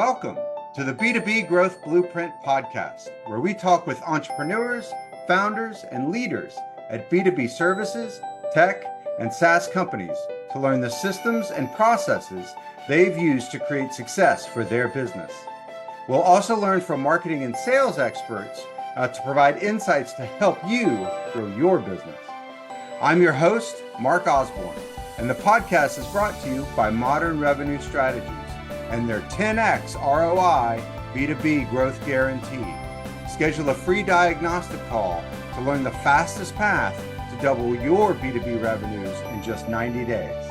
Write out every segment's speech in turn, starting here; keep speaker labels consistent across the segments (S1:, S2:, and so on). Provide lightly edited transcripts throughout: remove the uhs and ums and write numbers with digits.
S1: Welcome to the B2B Growth Blueprint podcast, where we talk with entrepreneurs, founders, and leaders at B2B services, tech, and SaaS companies to learn the systems and processes they've used to create success for their business. We'll also learn from marketing and sales experts to provide insights to help you grow your business. I'm your host, Mark Osborne, and the podcast is brought to you by Modern Revenue Strategies and their 10x ROI B2B growth guarantee. Schedule a free diagnostic call to learn the fastest path to double your B2B revenues in just 90 days.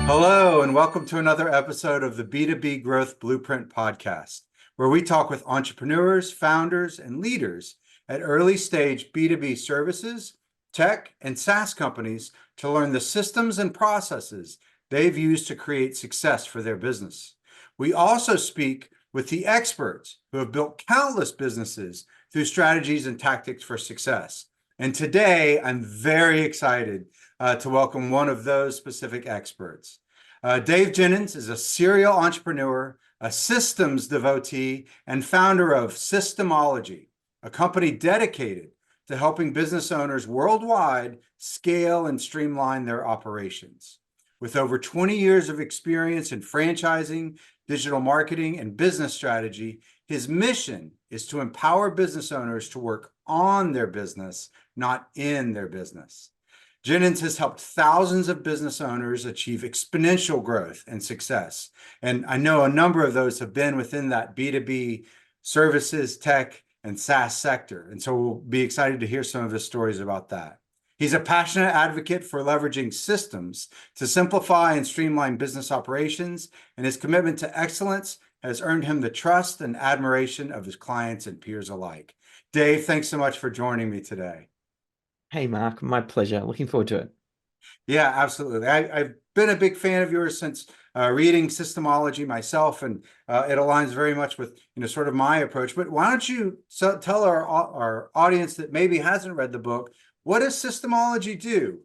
S1: Hello, and welcome to another episode of the B2B Growth Blueprint podcast, where we talk with entrepreneurs, founders, and leaders at early stage B2B services, tech, and SaaS companies to learn the systems and processes they've used to create success for their business. We also speak with the experts who have built countless businesses through strategies and tactics for success. And today, I'm very excited to welcome one of those specific experts. Dave Jenyns is a serial entrepreneur, a systems devotee, and founder of SYSTEMology, a company dedicated to helping business owners worldwide scale and streamline their operations. With over 20 years of experience in franchising, digital marketing, and business strategy, his mission is to empower business owners to work on their business, not in their business. Jenyns has helped thousands of business owners achieve exponential growth and success. And I know a number of those have been within that B2B services, tech, and SaaS sector. And so we'll be excited to hear some of his stories about that. He's a passionate advocate for leveraging systems to simplify and streamline business operations, and his commitment to excellence has earned him the trust and admiration of his clients and peers alike. Dave, thanks so much for joining me today.
S2: Hey, Mark, my pleasure. Looking forward to it.
S1: Yeah, absolutely. I've been a big fan of yours since reading SYSTEMology myself, and it aligns very much with sort of my approach. But why don't you tell our audience that maybe hasn't read the book, what does SYSTEMology do?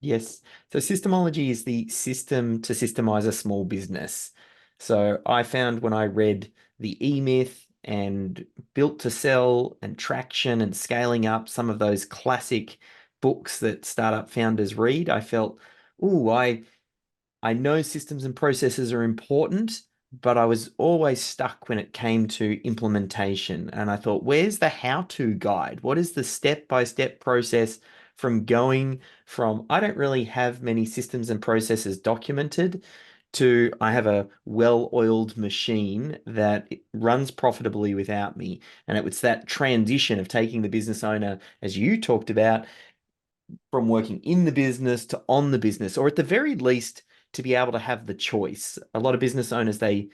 S2: Yes. So SYSTEMology is the system to systemize a small business. So I found when I read the E-Myth and Built to Sell and Traction and Scaling Up, some of those classic books that startup founders read, I felt, I know systems and processes are important, but I was always stuck when it came to implementation. And I thought, where's the how-to guide? What is the step-by-step process from going from, I don't really have many systems and processes documented, to I have a well-oiled machine that runs profitably without me. And it was that transition of taking the business owner, as you talked about, from working in the business to on the business, or at the very least, to be able to have the choice. A lot of business owners, they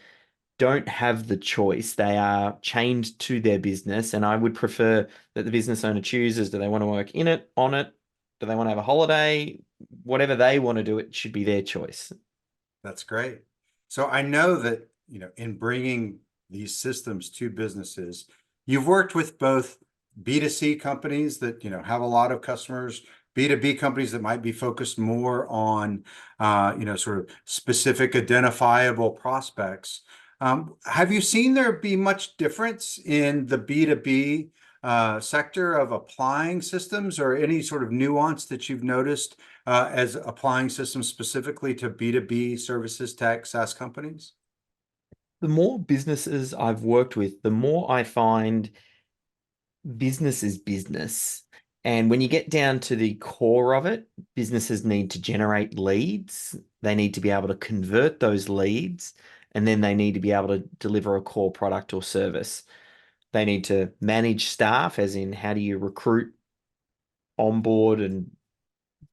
S2: don't have the choice. They are chained to their business. And I would prefer that the business owner chooses, do they want to work in it, on it? Do they want to have a holiday? Whatever they want to do, it should be their choice.
S1: That's great. So I know that, in bringing these systems to businesses, you've worked with both B2C companies that, have a lot of customers, B2B companies that might be focused more on, sort of specific identifiable prospects. Have you seen there be much difference in the B2B sector of applying systems, or any sort of nuance that you've noticed as applying systems specifically to B2B services, tech, SaaS companies?
S2: The more businesses I've worked with, the more I find business is business. And when you get down to the core of it, businesses need to generate leads. They need to be able to convert those leads, and then they need to be able to deliver a core product or service. They need to manage staff, as in how do you recruit, onboard, and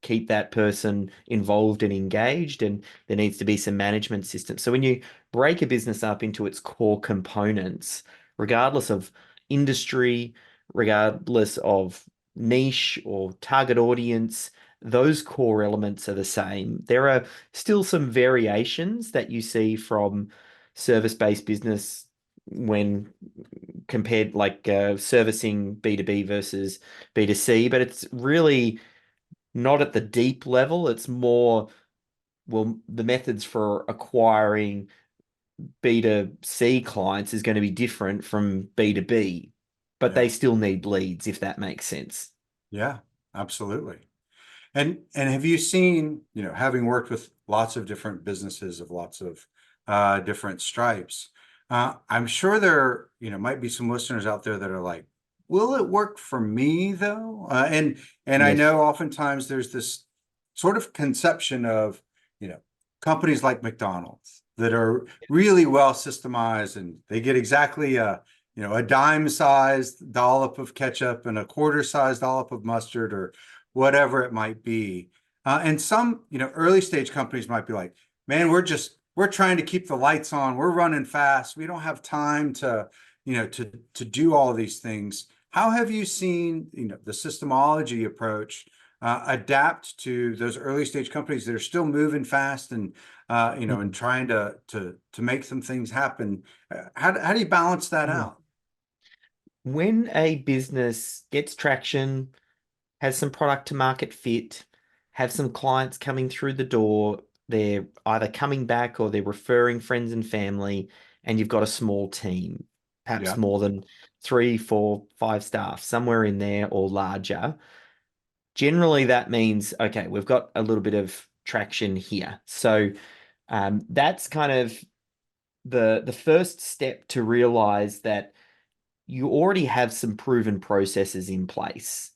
S2: keep that person involved and engaged, and there needs to be some management systems. So when you break a business up into its core components, regardless of industry, regardless of niche or target audience, those core elements are the same. There are still some variations that you see from service-based business when compared, like servicing B2B versus B2C, but it's really not at the deep level. It's more, well, the methods for acquiring B2C clients is going to be different from B2B, but
S1: Yeah.
S2: they still need leads, if that makes sense.
S1: Yeah, absolutely. And have you seen, having worked with lots of different businesses of lots of different stripes, I'm sure there, might be some listeners out there that are like, will it work for me though? And I
S2: Yes.
S1: know oftentimes there's this sort of conception of, you know, companies like McDonald's that are really well systemized and they get exactly a dime-sized dollop of ketchup and a quarter-sized dollop of mustard or whatever it might be. And some, early stage companies might be like, man, we're trying to keep the lights on. We're running fast. We don't have time to do all these things. How have you seen, the systemology approach adapt to those early stage companies that are still moving fast and and trying to make some things happen? How do you balance that
S2: Mm.
S1: out?
S2: When a business gets traction, has some product to market fit, have some clients coming through the door, they're either coming back or they're referring friends and family, and you've got a small team, perhaps
S1: Yeah.
S2: more than 3, 4, 5 staff, somewhere in there or larger. Generally, that means, okay, we've got a little bit of traction here. So that's kind of the first step to realize that you already have some proven processes in place.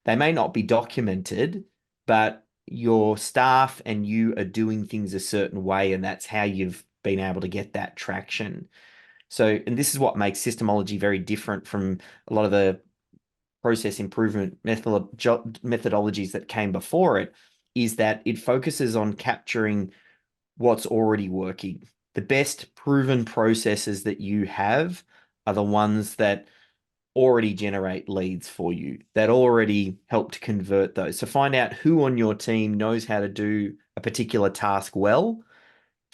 S2: They may not be documented, but your staff and you are doing things a certain way, and that's how you've been able to get that traction. So, and this is what makes systemology very different from a lot of the process improvement methodologies that came before it, is that it focuses on capturing what's already working. The best proven processes that you have are the ones that already generate leads for you, that already help to convert those. So find out who on your team knows how to do a particular task well,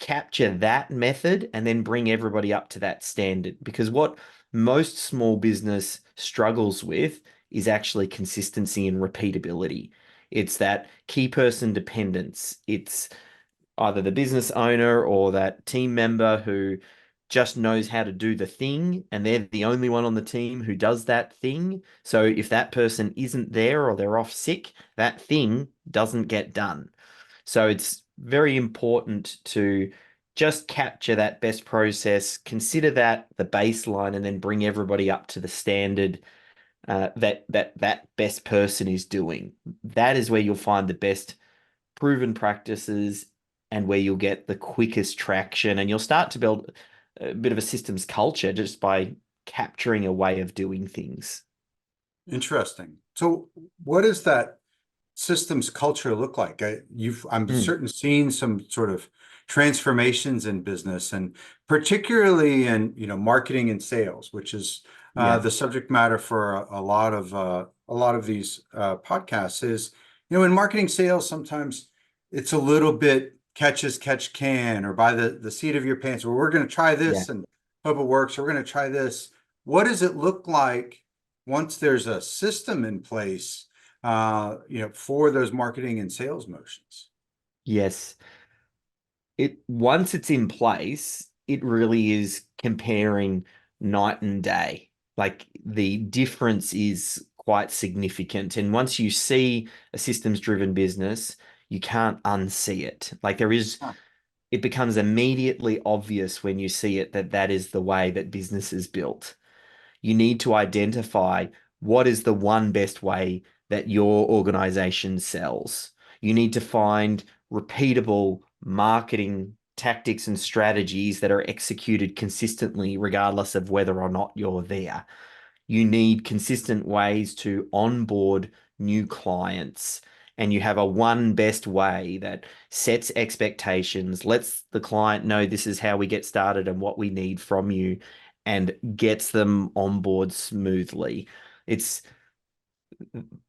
S2: capture that method, and then bring everybody up to that standard. Because what most small business struggles with is actually consistency and repeatability. It's that key person dependence. It's either the business owner or that team member who just knows how to do the thing, and they're the only one on the team who does that thing. So if that person isn't there or they're off sick, that thing doesn't get done. So it's very important to just capture that best process, consider that the baseline, and then bring everybody up to the standard that best person is doing. That is where you'll find the best proven practices and where you'll get the quickest traction, and you'll start to build a bit of a systems culture just by capturing a way of doing things.
S1: Interesting. So what does that systems culture look like? I'm
S2: Mm,
S1: certain seeing some sort of transformations in business and particularly in, marketing and sales, which is
S2: yeah,
S1: the subject matter for a lot of these podcasts is, in marketing sales, sometimes it's a little bit catch as catch can or by the seat of your pants, or we're going to try
S2: yeah.
S1: this and hope it works. Or we're going to try this. What does it look like once there's a system in place, for those marketing and sales motions?
S2: Yes. It once it's in place, it really is comparing night and day. Like the difference is quite significant. And once you see a systems driven business, you can't unsee it. Like there is,
S1: Huh.
S2: it becomes immediately obvious when you see it that that is the way that business is built. You need to identify what is the one best way that your organization sells. You need to find repeatable marketing tactics and strategies that are executed consistently, regardless of whether or not you're there. You need consistent ways to onboard new clients. And you have a one best way that sets expectations, lets the client know this is how we get started and what we need from you, and gets them on board smoothly. It's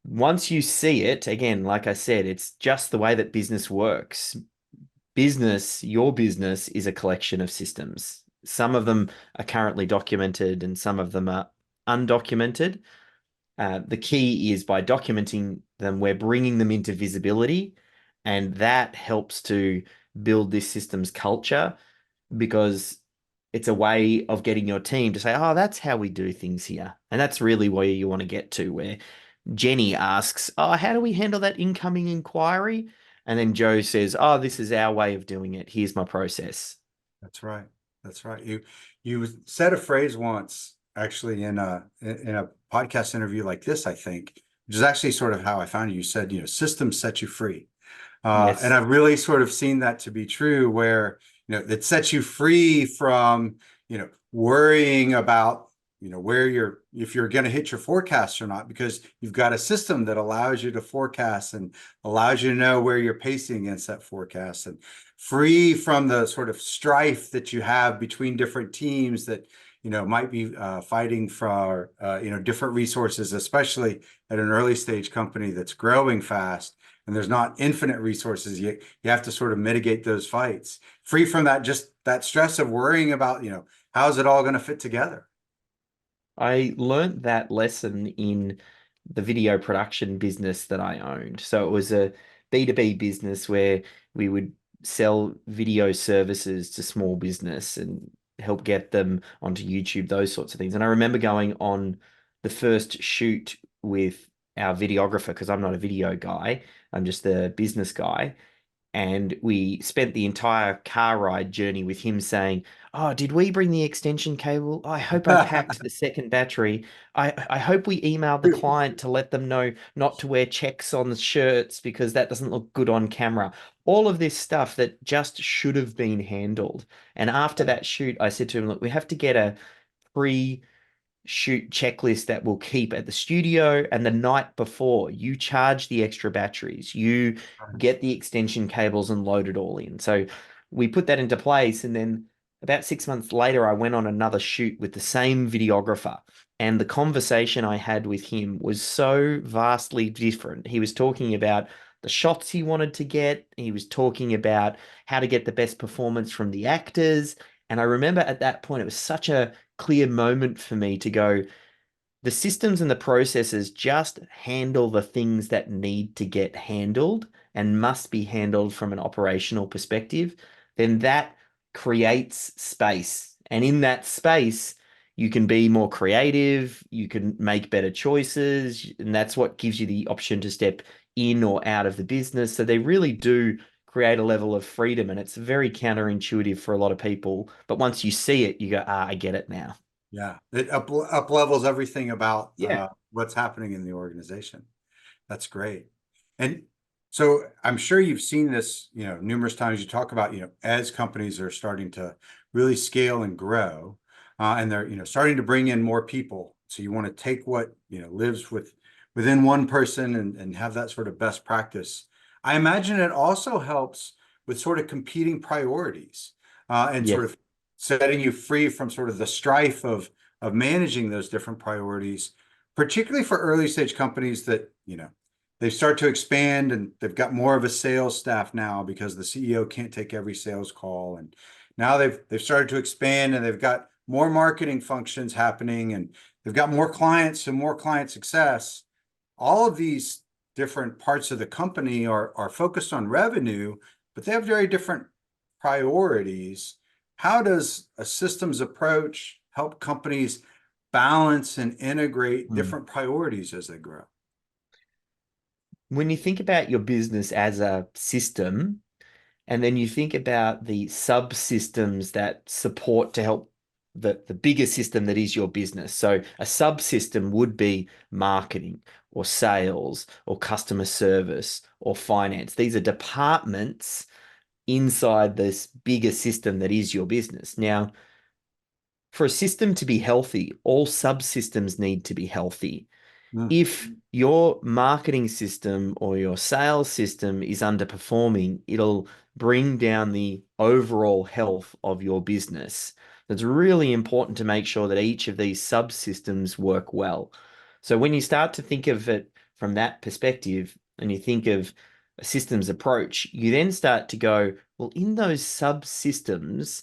S2: once you see it, again, like I said, it's just the way that business works. Your business is a collection of systems. Some of them are currently documented and some of them are undocumented. The key is by documenting them, we're bringing them into visibility, and that helps to build this system's culture because it's a way of getting your team to say, oh, that's how we do things here. And that's really where you want to get to, where Jenny asks, oh, how do we handle that incoming inquiry? And then Joe says, oh, this is our way of doing it. Here's my process.
S1: That's right. That's right. You said a phrase once, actually, in a podcast interview like this, I think, which is actually sort of how I found you. You said, systems set you free. And
S2: Yes.
S1: I've really sort of seen that to be true, where, it sets you free from, worrying about, if you're going to hit your forecasts or not, because you've got a system that allows you to forecast and allows you to know where you're pacing against that forecast, and free from the sort of strife that you have between different teams that, might be fighting for, different resources, especially at an early stage company that's growing fast. And there's not infinite resources. You have to sort of mitigate those fights, free from that, just that stress of worrying about, how's it all going to fit together.
S2: I learned that lesson in the video production business that I owned. So it was a B2B business where we would sell video services to small business and help get them onto YouTube, those sorts of things. And I remember going on the first shoot with our videographer, because I'm not a video guy, I'm just the business guy. And we spent the entire car ride journey with him saying, oh, did we bring the extension cable? I hope I packed the second battery. I hope we emailed the client to let them know not to wear checks on the shirts because that doesn't look good on camera. All of this stuff that just should have been handled. And after that shoot, I said to him, look, we have to get a pre shoot checklist that we'll keep at the studio, and the night before you charge the extra batteries, you get the extension cables and load it all in. So we put that into place, and then about 6 months later I went on another shoot with the same videographer, and the conversation I had with him was so vastly different. He was talking about the shots he wanted to get, he was talking about how to get the best performance from the actors. And I remember at that point it was such a clear moment for me to go, the systems and the processes just handle the things that need to get handled and must be handled from an operational perspective. Then that creates space. And in that space, you can be more creative, you can make better choices, and that's what gives you the option to step in or out of the business. So they really do create a level of freedom, and it's very counterintuitive for a lot of people. But once you see it, you go, ah, I get it now.
S1: Yeah, it up levels everything about
S2: Yeah.
S1: what's happening in the organization. That's great. And so I'm sure you've seen this, numerous times. You talk about, as companies are starting to really scale and grow, and they're, starting to bring in more people. So you want to take what, lives within one person and have that sort of best practice. I imagine it also helps with sort of competing priorities, and sort
S2: Yes.
S1: of setting you free from sort of the strife of managing those different priorities, particularly for early stage companies that, they start to expand and they've got more of a sales staff now because the CEO can't take every sales call. And now they've started to expand and they've got more marketing functions happening and they've got more clients and more client success. All of these different parts of the company are focused on revenue, but they have very different priorities. How does a systems approach help companies balance and integrate
S2: Hmm.
S1: different priorities as they grow?
S2: When you think about your business as a system, and then you think about the subsystems that support to help the bigger system that is your business. So a subsystem would be marketing or sales or customer service or finance. These are departments inside this bigger system that is your business. Now, for a system to be healthy, all subsystems need to be healthy.
S1: Mm.
S2: If your marketing system or your sales system is underperforming, it'll bring down the overall health of your business. It's really important to make sure that each of these subsystems work well. So when you start to think of it from that perspective and you think of a systems approach, you then start to go, well, in those subsystems,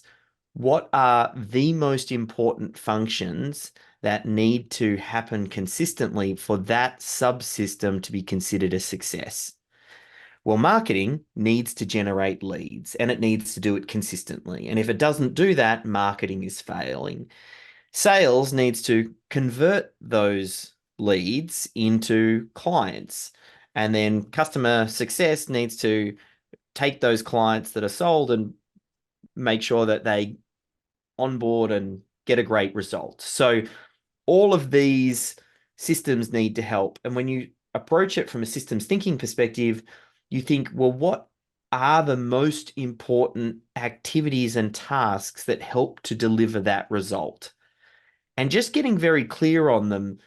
S2: what are the most important functions that need to happen consistently for that subsystem to be considered a success? Well, marketing needs to generate leads and it needs to do it consistently. And if it doesn't do that, marketing is failing. Sales needs to convert those leads into clients. And then customer success needs to take those clients that are sold and make sure that they onboard and get a great result. So all of these systems need to help. And when you approach it from a systems thinking perspective, you think, well, what are the most important activities and tasks that help to deliver that result? And just getting very clear on them,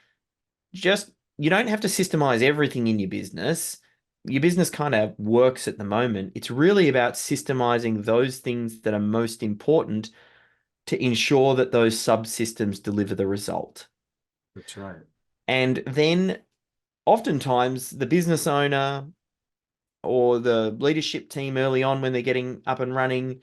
S2: you don't have to systemize everything in your business. Your business kind of works at the moment. It's really about systemizing those things that are most important to ensure that those subsystems deliver the result.
S1: That's right.
S2: And then oftentimes the business owner or the leadership team early on when they're getting up and running,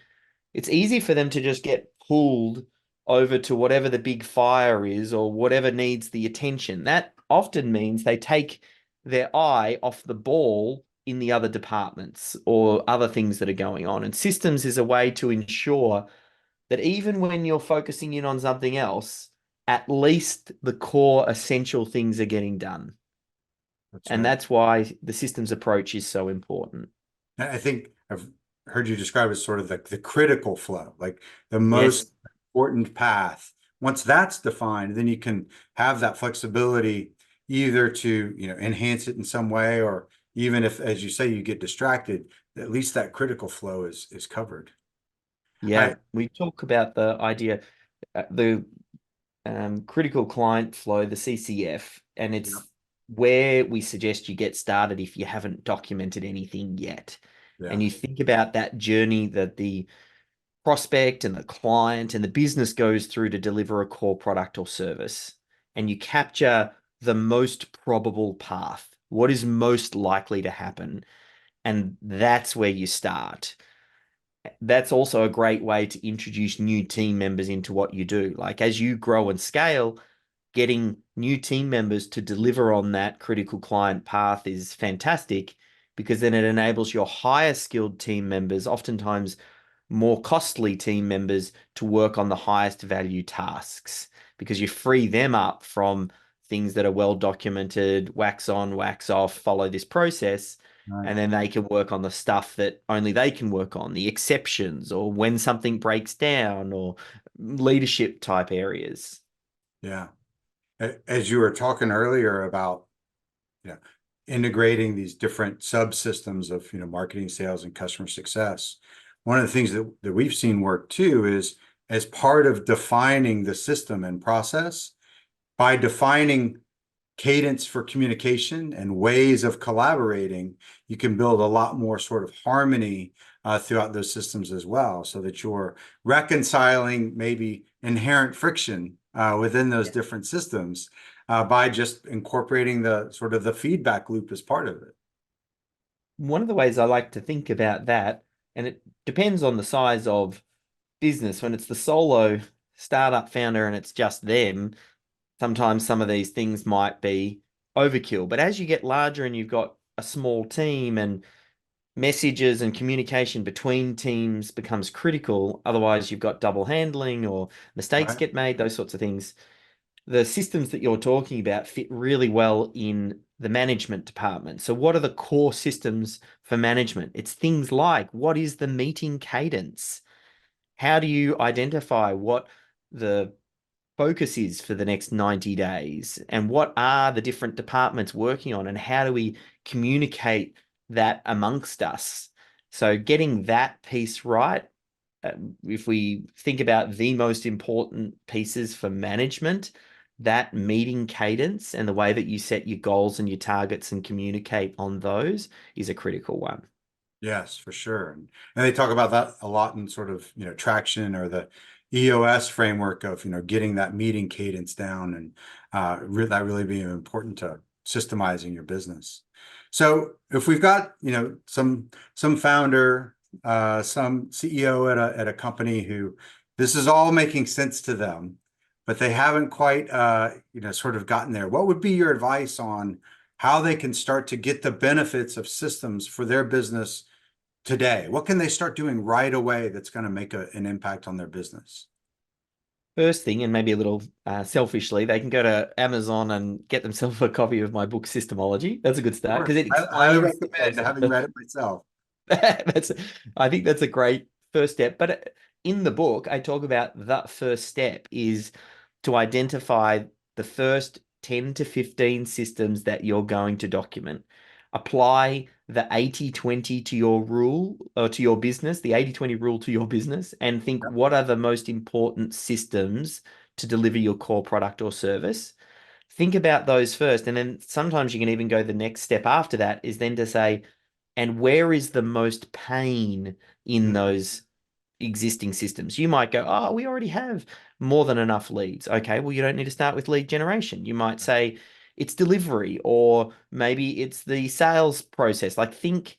S2: it's easy for them to just get pulled over to whatever the big fire is or whatever needs the attention. That often means they take their eye off the ball in the other departments or other things that are going on. And systems is a way to ensure that even when you're focusing in on something else, at least the core essential things are getting done.
S1: That's
S2: And
S1: right.
S2: that's why the systems approach is so important.
S1: I think I've heard you describe it as sort of the critical flow, like the
S2: Yes.
S1: most important path. Once that's defined, then you can have that flexibility either to, enhance it in some way, or even if, as you say, you get distracted, at least that critical flow is covered.
S2: Yeah.
S1: I,
S2: We talk about the idea, the critical client flow, the CCF, and
S1: yeah,
S2: it's where we suggest you get started if you haven't documented anything yet.
S1: yeah,
S2: And you think about that journey that the prospect and the client and the business goes through to deliver a core product or service. And you capture the most probable path, what is most likely to happen. And that's where you start. That's also a great way to introduce new team members into what you do. Like as you grow and scale, getting new team members to deliver on that critical client path is fantastic because then it enables your higher skilled team members, oftentimes more costly team members, to work on the highest value tasks because you free them up from things that are well documented, wax on, wax off, follow this process.
S1: right.
S2: And then they can work on the stuff that only they can work on, the exceptions or when something breaks down or leadership type areas.
S1: Yeah. As you were talking earlier about, you know, integrating these different subsystems of, marketing, sales, and customer success. One of the things that we've seen work too is as part of defining the system and process, by defining cadence for communication and ways of collaborating, you can build a lot more sort of harmony throughout those systems as well, so that you're reconciling maybe inherent friction within those different systems by just incorporating the sort of the feedback loop as part of it.
S2: One of the ways I like to think about that, and it depends on the size of business, when it's the solo startup founder and it's just them, sometimes some of these things might be overkill. But as you get larger and you've got a small team and messages and communication between teams becomes critical, otherwise you've got double handling or mistakes
S1: Right.
S2: get made, those sorts of things. The systems that you're talking about fit really well in the management department. So what are the core systems for management? It's things like, what is the meeting cadence? How do you identify what the focus is for the next 90 days? And what are the different departments working on? And how do we communicate that amongst us? So getting that piece right, if we think about the most important pieces for management, that meeting cadence and the way that you set your goals and your targets and communicate on those is a critical one.
S1: Yes, for sure. And they talk about that a lot in sort of, traction or the EOS framework of, getting that meeting cadence down, and that really being important to systemizing your business. So if we've got, some founder, some CEO at a company who this is all making sense to them, but they haven't quite, sort of gotten there, what would be your advice on how they can start to get the benefits of systems for their business today? What can they start doing right away that's going to make an impact on their business?
S2: First thing, and maybe a little selfishly, they can go to Amazon and get themselves a copy of my book, Systemology. That's a good start
S1: Sure.
S2: because it
S1: I highly
S2: explains the
S1: recommend,
S2: process.
S1: having read it myself.
S2: That's, I think that's a great first step. But in the book, I talk about that first step is to identify the first 10 to 15 systems that you're going to document. Apply the 80/20 to your rule or to your business, the 80/20 rule to your business, and think
S1: Yep.
S2: what are the most important systems to deliver your core product or service. Think about those first. And then sometimes you can even go the next step after that is then to say, and where is the most pain in
S1: Mm.
S2: those existing systems? You might go, oh, we already have more than enough leads. Okay, well, you don't need to start with lead generation. You might say it's delivery, or maybe it's the sales process. Like, think,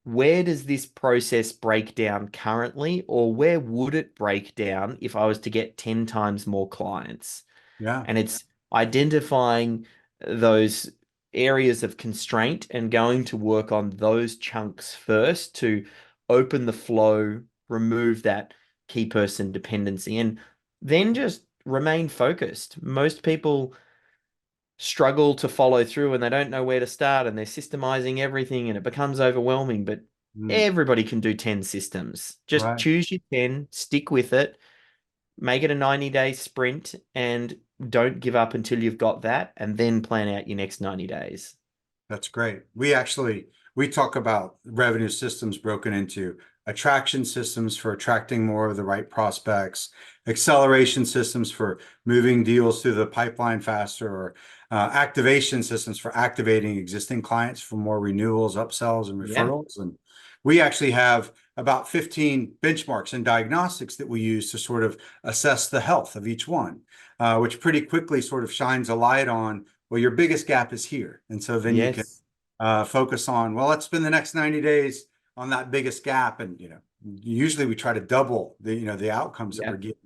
S2: where does this process break down currently, or where would it break down if I was to get 10 times more clients?
S1: Yeah.
S2: And it's identifying those areas of constraint and going to work on those chunks first to open the flow, remove that key person dependency, and then just remain focused. Most people struggle to follow through and they don't know where to start and they're systemizing everything and it becomes overwhelming. But
S1: Mm.
S2: everybody can do 10 systems. Just
S1: Right.
S2: choose your 10, stick with it, make it a 90-day sprint, and don't give up until you've got that, and then plan out your next 90 days.
S1: That's great. We talk about revenue systems broken into attraction systems for attracting more of the right prospects, acceleration systems for moving deals through the pipeline faster, or activation systems for activating existing clients for more renewals, upsells, and
S2: Yeah.
S1: referrals. And we actually have about 15 benchmarks and diagnostics that we use to sort of assess the health of each one, which pretty quickly sort of shines a light on, well, your biggest gap is here. And so then you can
S2: Yes.
S1: focus on, well, let's spend the next 90 days on that biggest gap. And, usually we try to double the outcomes that
S2: Yeah.
S1: we're getting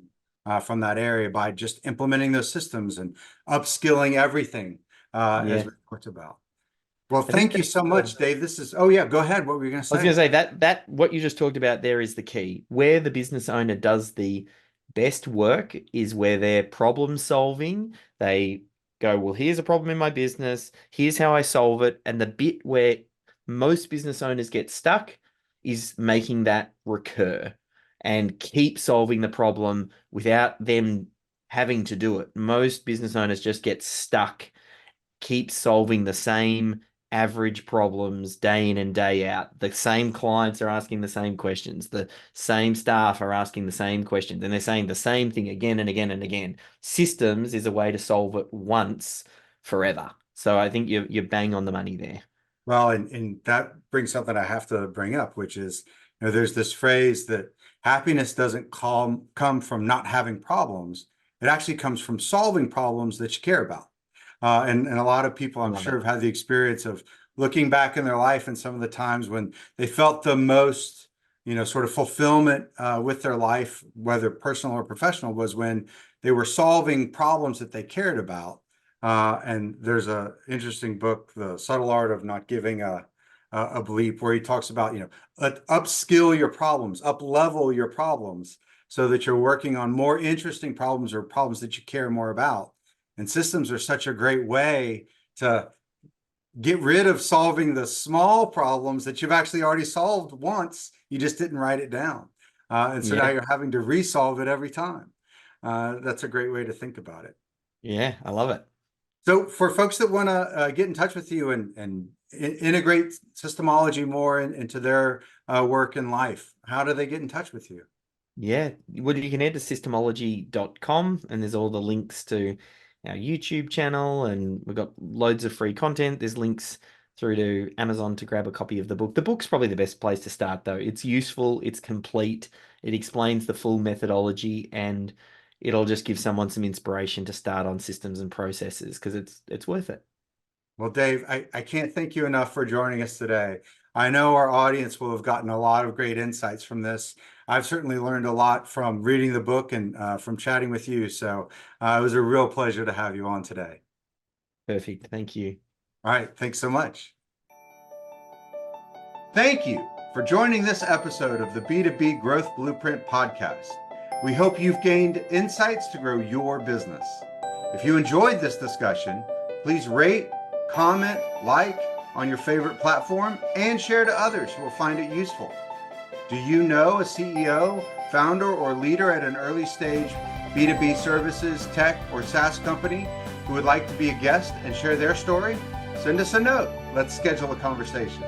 S1: from that area by just implementing those systems and upskilling everything as
S2: Yeah.
S1: we talked about. Well,
S2: I think
S1: thank you
S2: that's
S1: so much, Dave. Oh yeah, go ahead. What were you going to
S2: I was going
S1: say?
S2: to say that what you just talked about there is the key. Where the business owner does the best work is where they're problem solving. They go, well, here's a problem in my business. Here's how I solve it. And the bit where most business owners get stuck is making that recur and keep solving the problem without them having to do it. Most business owners just get stuck, keep solving the same average problems day in and day out. The same clients are asking the same questions. The same staff are asking the same questions, and they're saying the same thing again and again and again. Systems is a way to solve it once forever. So I think you're bang on the money there.
S1: Well, and that brings something I have to bring up, which is, there's this phrase that happiness doesn't come from not having problems. It actually comes from solving problems that you care about. And a lot of people,
S2: I
S1: I'm
S2: love
S1: sure,
S2: it.
S1: have had the experience of looking back in their life and some of the times when they felt the most, sort of fulfillment with their life, whether personal or professional, was when they were solving problems that they cared about. And there's a interesting book, The Subtle Art of Not Giving a Bleep, where he talks about, upskill your problems, up level your problems so that you're working on more interesting problems or problems that you care more about. And systems are such a great way to get rid of solving the small problems that you've actually already solved once. You just didn't write it down. And so now
S2: Yeah.
S1: you're having to resolve it every time. That's a great way to think about it.
S2: Yeah, I love it.
S1: So for folks that want to get in touch with you and integrate systemology more into their work and life, how do they get in touch with you?
S2: Yeah. Well, you can head to systemology.com and there's all the links to our YouTube channel, and we've got loads of free content. There's links through to Amazon to grab a copy of the book. The book's probably the best place to start, though. It's useful, it's complete, it explains the full methodology, and it'll just give someone some inspiration to start on systems and processes because it's worth it.
S1: Well, Dave, I can't thank you enough for joining us today. I know our audience will have gotten a lot of great insights from this. I've certainly learned a lot from reading the book and from chatting with you. So it was a real pleasure to have you on today.
S2: Perfect. Thank you.
S1: All right. Thanks so much. Thank you for joining this episode of the B2B Growth Blueprint podcast. We hope you've gained insights to grow your business. If you enjoyed this discussion, please rate, comment, like on your favorite platform, and share to others who will find it useful. Do you know a CEO, founder, or leader at an early stage B2B services, tech, or SaaS company who would like to be a guest and share their story? Send us a note. Let's schedule a conversation.